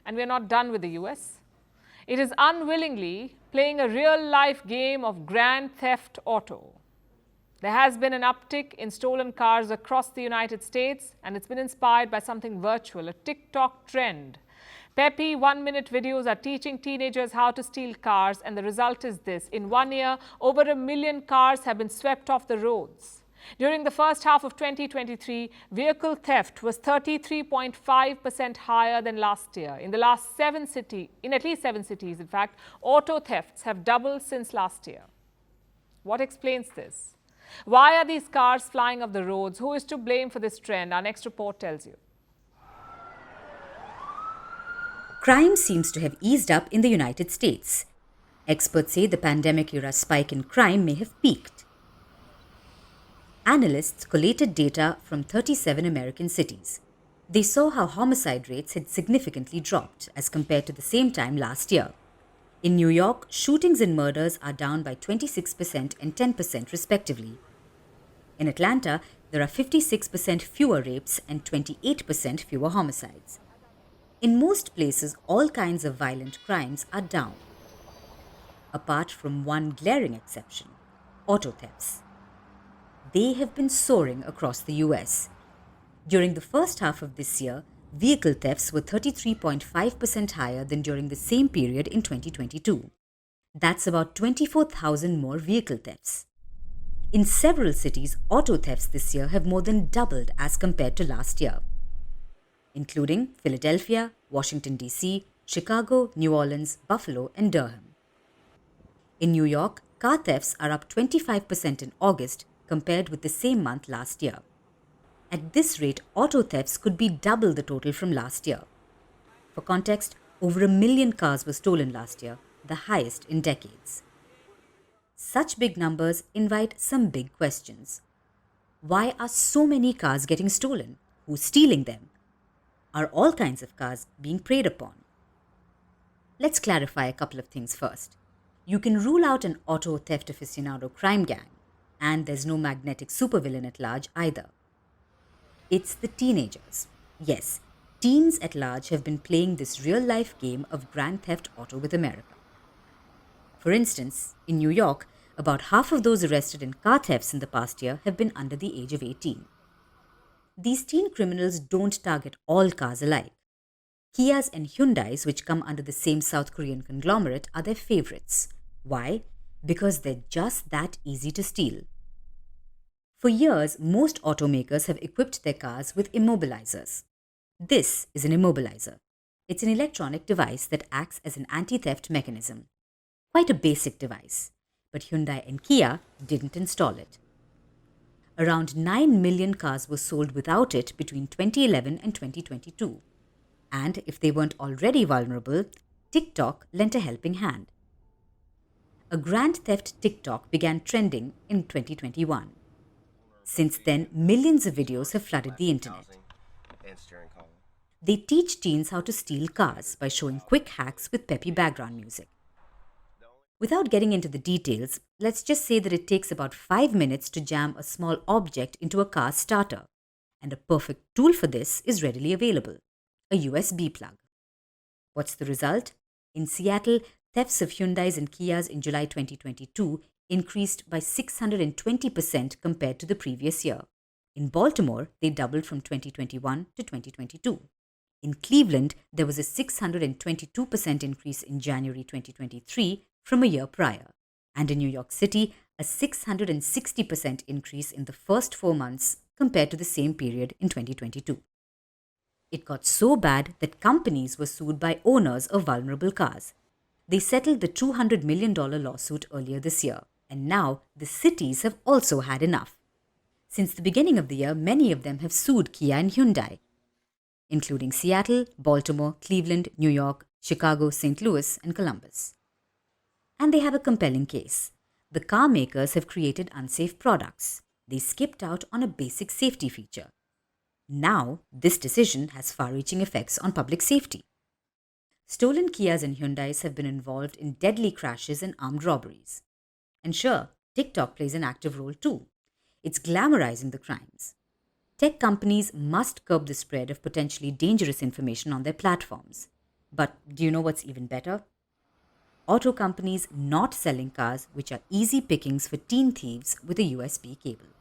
And we're not done with the US. It is unwillingly playing a real-life game of Grand Theft Auto. There has been an uptick in stolen cars across the United States, and it's been inspired by something virtual, a TikTok trend. Peppy 1-minute videos are teaching teenagers how to steal cars, and the result is this. In 1 year, over 1 million cars have been swept off the roads. During the first half of 2023, vehicle theft was 33.5% higher than last year. In at least 7 cities, in fact, auto thefts have doubled since last year. What explains this? Why are these cars flying off the roads? Who is to blame for this trend? Our next report tells you. Crime seems to have eased up in the United States. Experts say the pandemic-era spike in crime may have peaked. Analysts collated data from 37 American cities. They saw how homicide rates had significantly dropped as compared to the same time last year. In New York, shootings and murders are down by 26% and 10% respectively. In Atlanta, there are 56% fewer rapes and 28% fewer homicides. In most places, all kinds of violent crimes are down. Apart from one glaring exception, auto thefts. They have been soaring across the US. During the first half of this year, vehicle thefts were 33.5% higher than during the same period in 2022. That's about 24,000 more vehicle thefts. In several cities, auto thefts this year have more than doubled as compared to last year, including Philadelphia, Washington, D.C., Chicago, New Orleans, Buffalo, and Durham. In New York, car thefts are up 25% in August compared with the same month last year. At this rate, auto thefts could be double the total from last year. For context, over 1 million cars were stolen last year, the highest in decades. Such big numbers invite some big questions. Why are so many cars getting stolen? Who's stealing them? Are all kinds of cars being preyed upon? Let's clarify a couple of things first. You can rule out an auto theft aficionado crime gang, and there's no magnetic supervillain at large either. It's the teenagers. Yes, teens at large have been playing this real-life game of Grand Theft Auto with America. For instance, in New York, about half of those arrested in car thefts in the past year have been under the age of 18. These teen criminals don't target all cars alike. Kias and Hyundais, which come under the same South Korean conglomerate, are their favorites. Why? Because they're just that easy to steal. For years, most automakers have equipped their cars with immobilizers. This is an immobilizer. It's an electronic device that acts as an anti-theft mechanism. Quite a basic device, but Hyundai and Kia didn't install it. Around 9 million cars were sold without it between 2011 and 2022. And if they weren't already vulnerable, TikTok lent a helping hand. A Grand Theft TikTok began trending in 2021. Since then, millions of videos have flooded the internet. They teach teens how to steal cars by showing quick hacks with peppy background music. Without getting into the details, let's just say that it takes about 5 minutes to jam a small object into a car starter. And a perfect tool for this is readily available: a USB plug. What's the result? In Seattle, thefts of Hyundais and Kias in July 2022 increased by 620% compared to the previous year. In Baltimore, they doubled from 2021 to 2022. In Cleveland, there was a 622% increase in January 2023 from a year prior. And in New York City, a 660% increase in the first 4 months compared to the same period in 2022. It got so bad that companies were sued by owners of vulnerable cars. They settled the $200 million lawsuit earlier this year, and now the cities have also had enough. Since the beginning of the year, many of them have sued Kia and Hyundai, including Seattle, Baltimore, Cleveland, New York, Chicago, St. Louis, and Columbus. And they have a compelling case. The car makers have created unsafe products. They skipped out on a basic safety feature. Now, this decision has far-reaching effects on public safety. Stolen Kias and Hyundais have been involved in deadly crashes and armed robberies. And sure, TikTok plays an active role too. It's glamorizing the crimes. Tech companies must curb the spread of potentially dangerous information on their platforms. But do you know what's even better? Auto companies not selling cars which are easy pickings for teen thieves with a USB cable.